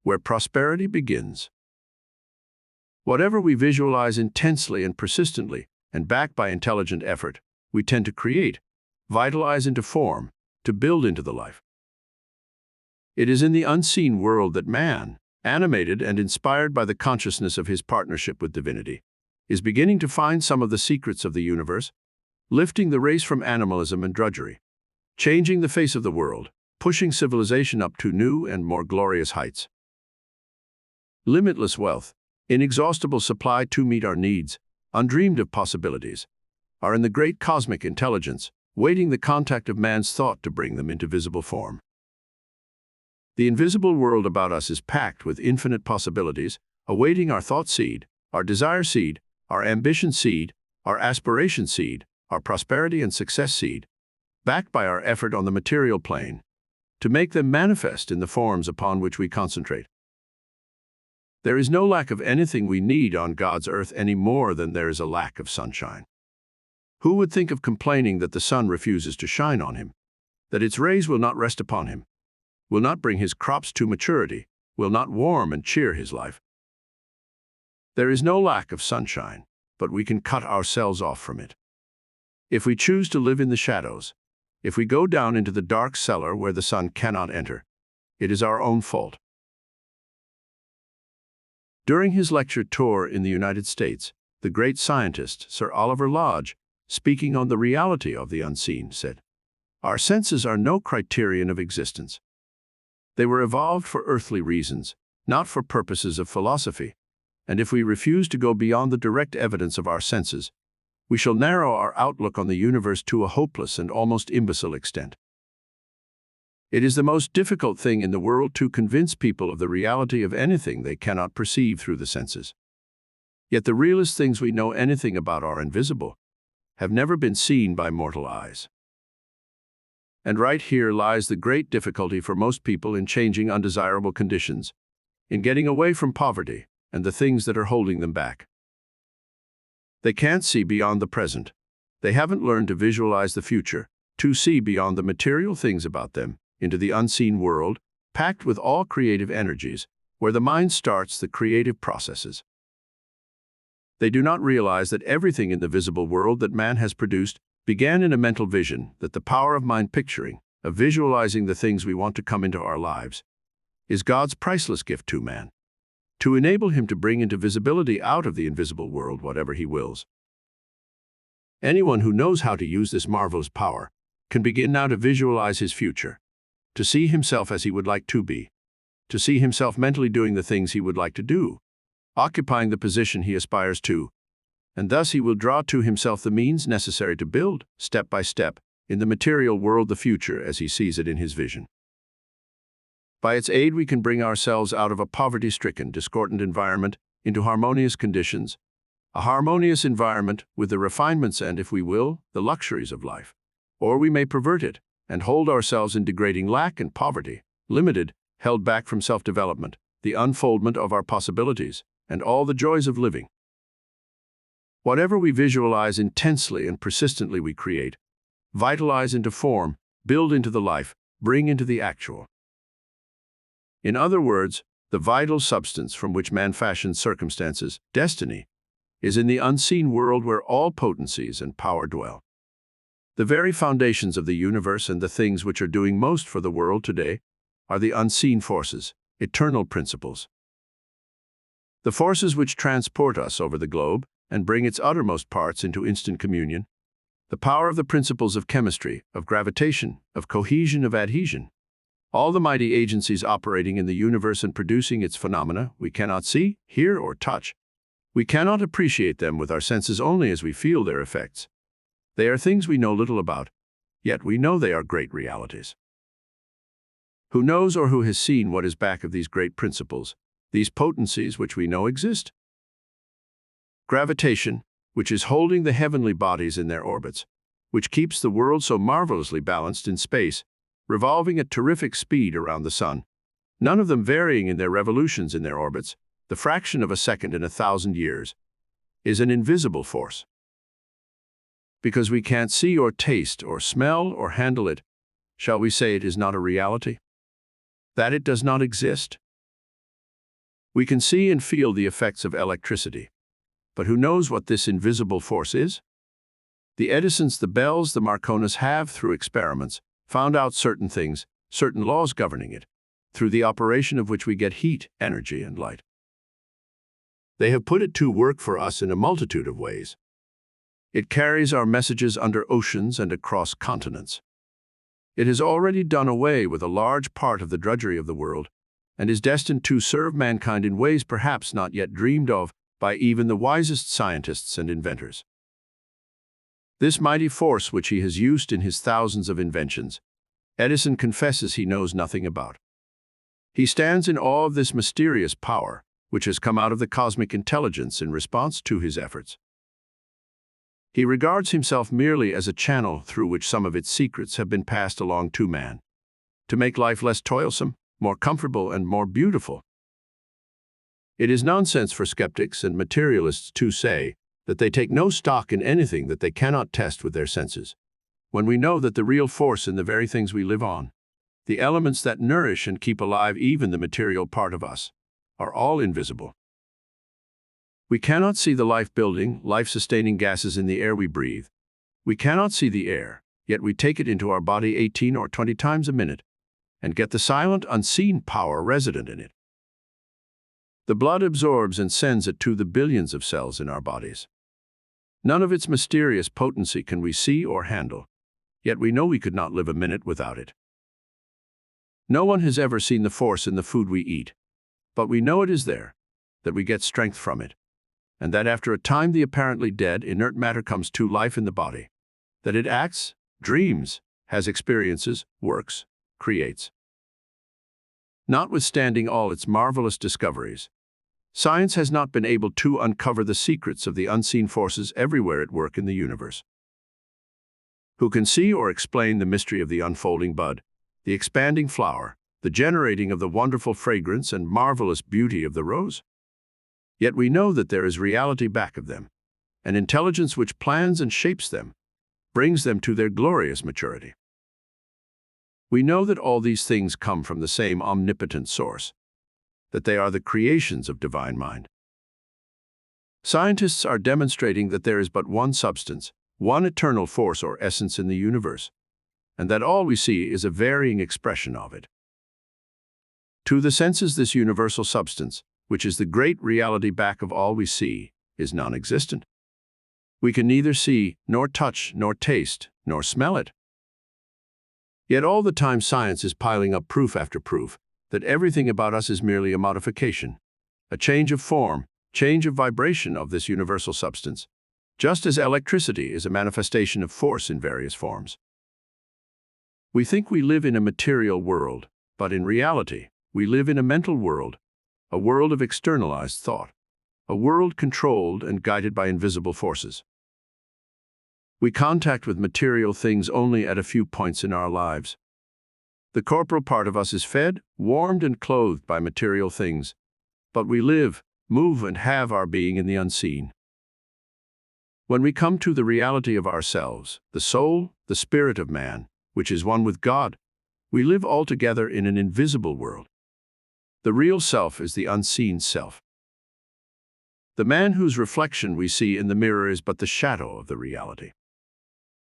where prosperity begins. Whatever we visualize intensely and persistently, and backed by intelligent effort, we tend to create, vitalize into form, to build into the life. It is in the unseen world that man, animated and inspired by the consciousness of his partnership with divinity, is beginning to find some of the secrets of the universe, lifting the race from animalism and drudgery, changing the face of the world, pushing civilization up to new and more glorious heights. Limitless wealth, inexhaustible supply to meet our needs, undreamed of possibilities, are in the great cosmic intelligence, waiting the contact of man's thought to bring them into visible form. The invisible world about us is packed with infinite possibilities, awaiting our thought seed, our desire seed, our ambition seed, our aspiration seed, our prosperity and success seed, backed by our effort on the material plane, to make them manifest in the forms upon which we concentrate. There is no lack of anything we need on God's earth any more than there is a lack of sunshine. Who would think of complaining that the sun refuses to shine on him, that its rays will not rest upon him, will not bring his crops to maturity, will not warm and cheer his life? There is no lack of sunshine, but we can cut ourselves off from it. If we choose to live in the shadows, if we go down into the dark cellar where the sun cannot enter, it is our own fault. During his lecture tour in the United States, the great scientist, Sir Oliver Lodge, speaking on the reality of the unseen, said, "Our senses are no criterion of existence. They were evolved for earthly reasons, not for purposes of philosophy, and if we refuse to go beyond the direct evidence of our senses, we shall narrow our outlook on the universe to a hopeless and almost imbecile extent." It is the most difficult thing in the world to convince people of the reality of anything they cannot perceive through the senses. Yet the realest things we know anything about are invisible, have never been seen by mortal eyes. And right here lies the great difficulty for most people in changing undesirable conditions, in getting away from poverty and the things that are holding them back. They can't see beyond the present. They haven't learned to visualize the future, to see beyond the material things about them, into the unseen world, packed with all creative energies, where the mind starts the creative processes. They do not realize that everything in the visible world that man has produced began in a mental vision, that the power of mind picturing, of visualizing the things we want to come into our lives, is God's priceless gift to man, to enable him to bring into visibility out of the invisible world whatever he wills. Anyone who knows how to use this marvelous power can begin now to visualize his future, to see himself as he would like to be, to see himself mentally doing the things he would like to do, occupying the position he aspires to, and thus he will draw to himself the means necessary to build, step by step, in the material world the future as he sees it in his vision. By its aid we can bring ourselves out of a poverty-stricken, discordant environment into harmonious conditions, a harmonious environment with the refinements and, if we will, the luxuries of life. Or we may pervert it and hold ourselves in degrading lack and poverty, limited, held back from self-development, the unfoldment of our possibilities, and all the joys of living. Whatever we visualize intensely and persistently we create, vitalize into form, build into the life, bring into the actual. In other words, the vital substance from which man fashions circumstances, destiny, is in the unseen world where all potencies and power dwell. The very foundations of the universe and the things which are doing most for the world today are the unseen forces, eternal principles. The forces which transport us over the globe and bring its uttermost parts into instant communion, the power of the principles of chemistry, of gravitation, of cohesion, of adhesion, all the mighty agencies operating in the universe and producing its phenomena we cannot see, hear, or touch. We cannot appreciate them with our senses only as we feel their effects. They are things we know little about, yet we know they are great realities. Who knows or who has seen what is back of these great principles, these potencies which we know exist? Gravitation, which is holding the heavenly bodies in their orbits, which keeps the world so marvelously balanced in space, revolving at terrific speed around the sun, none of them varying in their revolutions in their orbits, the fraction of a second in 1,000 years, is an invisible force. Because we can't see or taste or smell or handle it, shall we say it is not a reality? That it does not exist? We can see and feel the effects of electricity. But who knows what this invisible force is? The Edisons, the Bells, the Marconis have, through experiments, found out certain things, certain laws governing it, through the operation of which we get heat, energy, and light. They have put it to work for us in a multitude of ways. It carries our messages under oceans and across continents. It has already done away with a large part of the drudgery of the world, and is destined to serve mankind in ways perhaps not yet dreamed of by even the wisest scientists and inventors. This mighty force which he has used in his thousands of inventions, Edison confesses he knows nothing about. He stands in awe of this mysterious power, which has come out of the cosmic intelligence in response to his efforts. He regards himself merely as a channel through which some of its secrets have been passed along to man, to make life less toilsome, more comfortable, and more beautiful. It is nonsense for skeptics and materialists to say that they take no stock in anything that they cannot test with their senses, when we know that the real force in the very things we live on, the elements that nourish and keep alive even the material part of us, are all invisible. We cannot see the life-building, life-sustaining gases in the air we breathe. We cannot see the air, yet we take it into our body 18 or 20 times a minute, and get the silent, unseen power resident in it. The blood absorbs and sends it to the billions of cells in our bodies. None of its mysterious potency can we see or handle, yet we know we could not live a minute without it. No one has ever seen the force in the food we eat, but we know it is there, that we get strength from it, and that after a time the apparently dead, inert matter comes to life in the body, that it acts, dreams, has experiences, works, creates. Notwithstanding all its marvelous discoveries, science has not been able to uncover the secrets of the unseen forces everywhere at work in the universe. Who can see or explain the mystery of the unfolding bud, the expanding flower, the generating of the wonderful fragrance and marvelous beauty of the rose? Yet we know that there is reality back of them, an intelligence which plans and shapes them, brings them to their glorious maturity. We know that all these things come from the same omnipotent source, that they are the creations of divine mind. Scientists are demonstrating that there is but one substance, one eternal force or essence in the universe, and that all we see is a varying expression of it. To the senses, this universal substance, which is the great reality back of all we see, is non-existent. We can neither see, nor touch, nor taste, nor smell it. Yet all the time science is piling up proof after proof that everything about us is merely a modification, a change of form, change of vibration of this universal substance, just as electricity is a manifestation of force in various forms. We think we live in a material world, but in reality, we live in a mental world, a world of externalized thought, a world controlled and guided by invisible forces. We contact with material things only at a few points in our lives. The corporal part of us is fed, warmed, and clothed by material things, but we live, move, and have our being in the unseen. When we come to the reality of ourselves, the soul, the spirit of man, which is one with God, we live altogether in an invisible world. The real self is the unseen self. The man whose reflection we see in the mirror is but the shadow of the reality.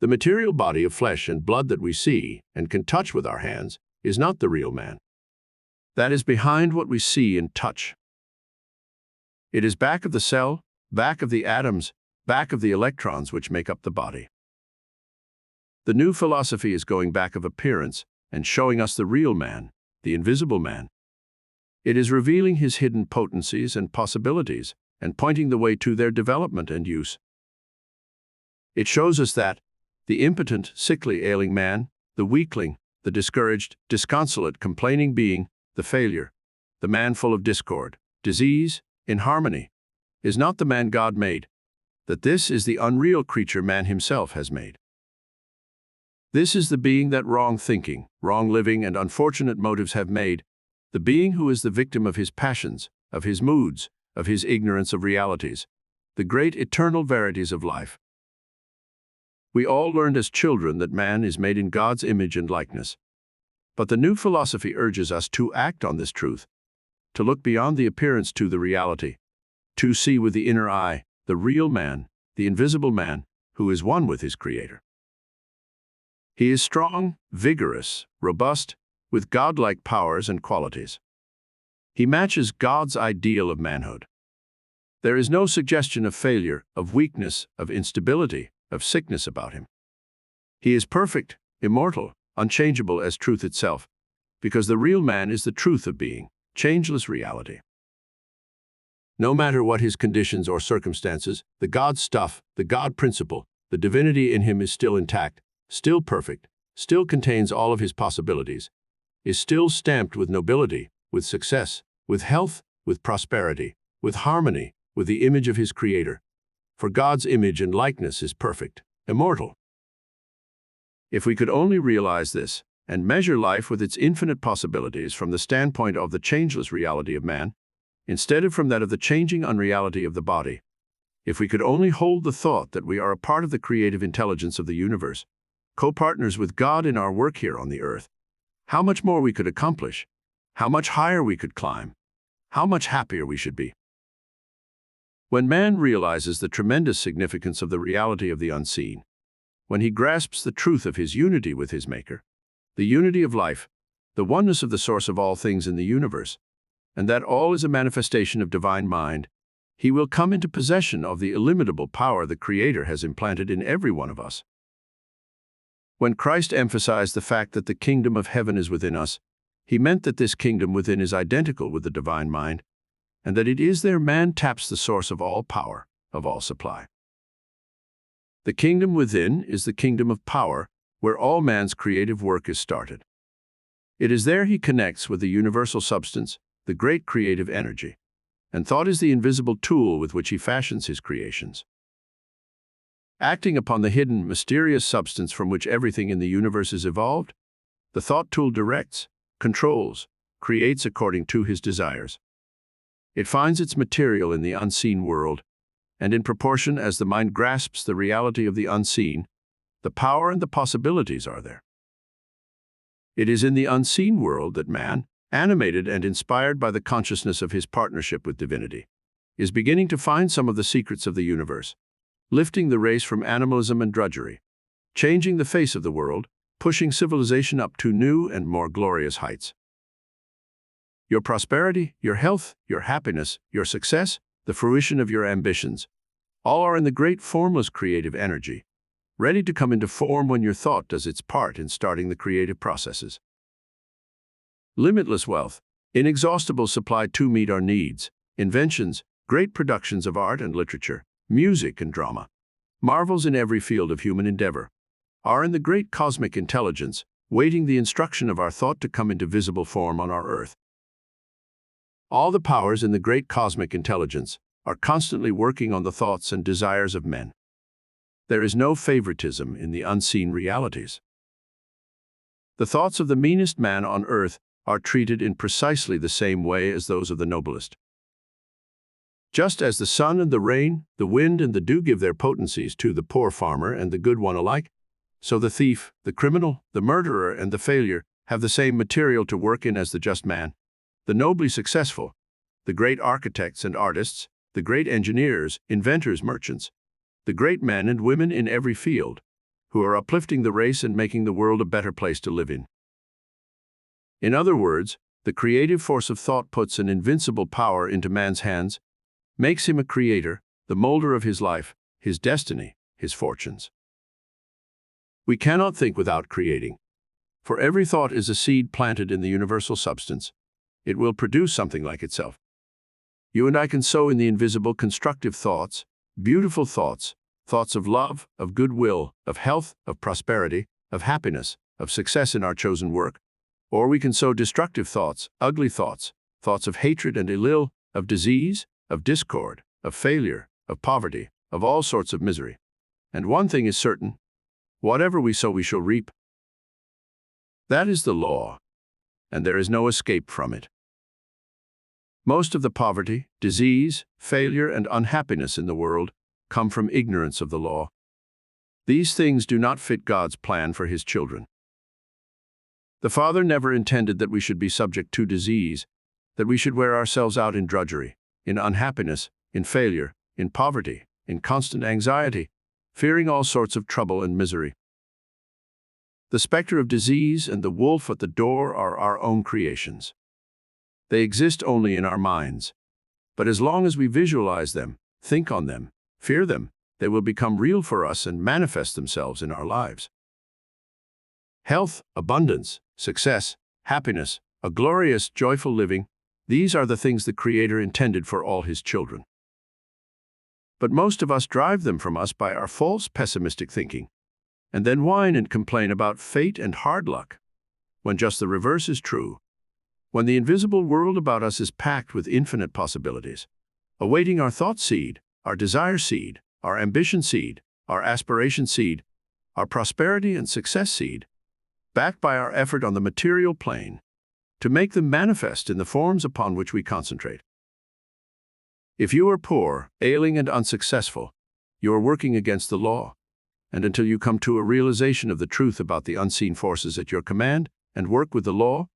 The material body of flesh and blood that we see and can touch with our hands is not the real man. That is behind what we see and touch. It is back of the cell, back of the atoms, back of the electrons which make up the body. The new philosophy is going back of appearance and showing us the real man, the invisible man. It is revealing his hidden potencies and possibilities and pointing the way to their development and use. It shows us that the impotent, sickly, ailing man, the weakling, the discouraged, disconsolate, complaining being, the failure, the man full of discord, disease, inharmony, is not the man God made, that this is the unreal creature man himself has made. This is the being that wrong thinking, wrong living, and unfortunate motives have made, the being who is the victim of his passions, of his moods, of his ignorance of realities, the great eternal verities of life. We all learned as children that man is made in God's image and likeness. But the new philosophy urges us to act on this truth, to look beyond the appearance to the reality, to see with the inner eye the real man, the invisible man, who is one with his Creator. He is strong, vigorous, robust, with godlike powers and qualities. He matches God's ideal of manhood. There is no suggestion of failure, of weakness, of instability, of sickness about him. He is perfect, immortal, unchangeable as truth itself, because the real man is the truth of being, changeless reality. No matter what his conditions or circumstances, the God stuff, the God principle, the divinity in him is still intact, still perfect, still contains all of his possibilities, is still stamped with nobility, with success, with health, with prosperity, with harmony, with the image of his Creator. For God's image and likeness is perfect, immortal. If we could only realize this, and measure life with its infinite possibilities from the standpoint of the changeless reality of man, instead of from that of the changing unreality of the body, if we could only hold the thought that we are a part of the creative intelligence of the universe, co-partners with God in our work here on the earth, how much more we could accomplish, how much higher we could climb, how much happier we should be. When man realizes the tremendous significance of the reality of the unseen, when he grasps the truth of his unity with his Maker, the unity of life, the oneness of the source of all things in the universe, and that all is a manifestation of divine mind, he will come into possession of the illimitable power the Creator has implanted in every one of us. When Christ emphasized the fact that the kingdom of heaven is within us, he meant that this kingdom within is identical with the divine mind, and that it is there man taps the source of all power, of all supply. The kingdom within is the kingdom of power, where all man's creative work is started. It is there he connects with the universal substance, the great creative energy, and thought is the invisible tool with which he fashions his creations. Acting upon the hidden, mysterious substance from which everything in the universe is evolved, the thought tool directs, controls, creates according to his desires. It finds its material in the unseen world, and in proportion as the mind grasps the reality of the unseen, the power and the possibilities are there. It is in the unseen world that man, animated and inspired by the consciousness of his partnership with divinity, is beginning to find some of the secrets of the universe, lifting the race from animalism and drudgery, changing the face of the world, pushing civilization up to new and more glorious heights. Your prosperity, your health, your happiness, your success, the fruition of your ambitions, all are in the great formless creative energy, ready to come into form when your thought does its part in starting the creative processes. Limitless wealth, inexhaustible supply to meet our needs, inventions, great productions of art and literature, music and drama, marvels in every field of human endeavor, are in the great cosmic intelligence, waiting the instruction of our thought to come into visible form on our earth. All the powers in the great cosmic intelligence are constantly working on the thoughts and desires of men. There is no favoritism in the unseen realities. The thoughts of the meanest man on earth are treated in precisely the same way as those of the noblest. Just as the sun and the rain, the wind and the dew give their potencies to the poor farmer and the good one alike, so the thief, the criminal, the murderer and the failure have the same material to work in as the just man, the nobly successful, the great architects and artists, the great engineers, inventors, merchants, the great men and women in every field, who are uplifting the race and making the world a better place to live in. In other words, the creative force of thought puts an invincible power into man's hands, makes him a creator, the molder of his life, his destiny, his fortunes. We cannot think without creating. For every thought is a seed planted in the universal substance. It will produce something like itself. You and I can sow in the invisible constructive thoughts, beautiful thoughts, thoughts of love, of goodwill, of health, of prosperity, of happiness, of success in our chosen work. Or we can sow destructive thoughts, ugly thoughts, thoughts of hatred and ill will, of disease, of discord, of failure, of poverty, of all sorts of misery. And one thing is certain, whatever we sow we shall reap. That is the law, and there is no escape from it. Most of the poverty, disease, failure, and unhappiness in the world come from ignorance of the law. These things do not fit God's plan for His children. The Father never intended that we should be subject to disease, that we should wear ourselves out in drudgery, in unhappiness, in failure, in poverty, in constant anxiety, fearing all sorts of trouble and misery. The specter of disease and the wolf at the door are our own creations. They exist only in our minds. But as long as we visualize them, think on them, fear them, they will become real for us and manifest themselves in our lives. Health, abundance, success, happiness, a glorious, joyful living, these are the things the Creator intended for all His children. But most of us drive them from us by our false pessimistic thinking, and then whine and complain about fate and hard luck, when just the reverse is true. When the invisible world about us is packed with infinite possibilities, awaiting our thought seed, our desire seed, our ambition seed, our aspiration seed, our prosperity and success seed, backed by our effort on the material plane, to make them manifest in the forms upon which we concentrate. If you are poor, ailing, and unsuccessful, you are working against the law, and until you come to a realization of the truth about the unseen forces at your command and work with the law,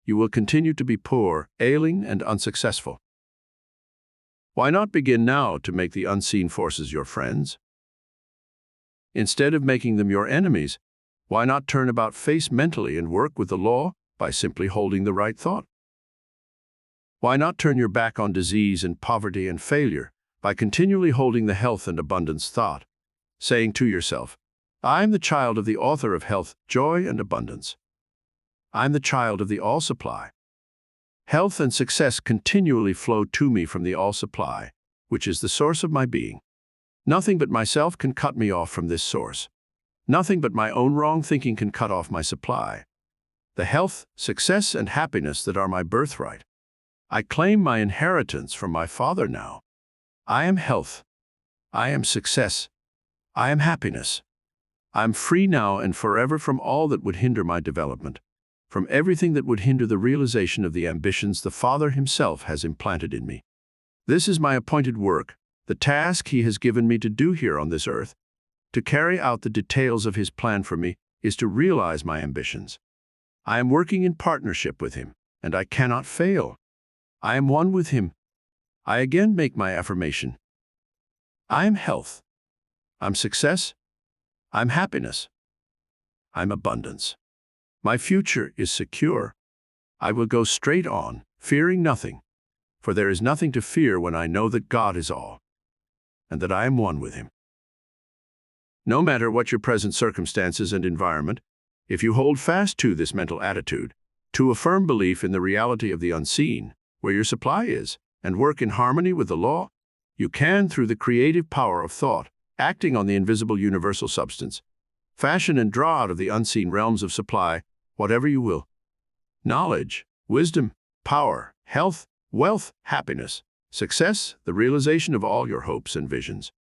you will continue to be poor, ailing, and unsuccessful. Why not begin now to make the unseen forces your friends? Instead of making them your enemies, why not turn about face mentally and work with the law by simply holding the right thought? Why not turn your back on disease and poverty and failure by continually holding the health and abundance thought, saying to yourself, I am the child of the author of health, joy, and abundance. I am the child of the all-supply. Health and success continually flow to me from the all-supply, which is the source of my being. Nothing but myself can cut me off from this source. Nothing but my own wrong thinking can cut off my supply. The health, success, and happiness that are my birthright. I claim my inheritance from my Father now. I am health. I am success. I am happiness. I am free now and forever from all that would hinder my development, from everything that would hinder the realization of the ambitions the Father Himself has implanted in me. This is my appointed work, the task He has given me to do here on this earth. To carry out the details of His plan for me is to realize my ambitions. I am working in partnership with Him, and I cannot fail. I am one with Him. I again make my affirmation. I am health. I'm success. I'm happiness. I'm abundance. My future is secure. I will go straight on, fearing nothing, for there is nothing to fear when I know that God is all, and that I am one with Him. No matter what your present circumstances and environment, if you hold fast to this mental attitude, to a firm belief in the reality of the unseen, where your supply is, and work in harmony with the law, you can, through the creative power of thought, acting on the invisible universal substance, fashion and draw out of the unseen realms of supply whatever you will. Knowledge, wisdom, power, health, wealth, happiness, success, the realization of all your hopes and visions.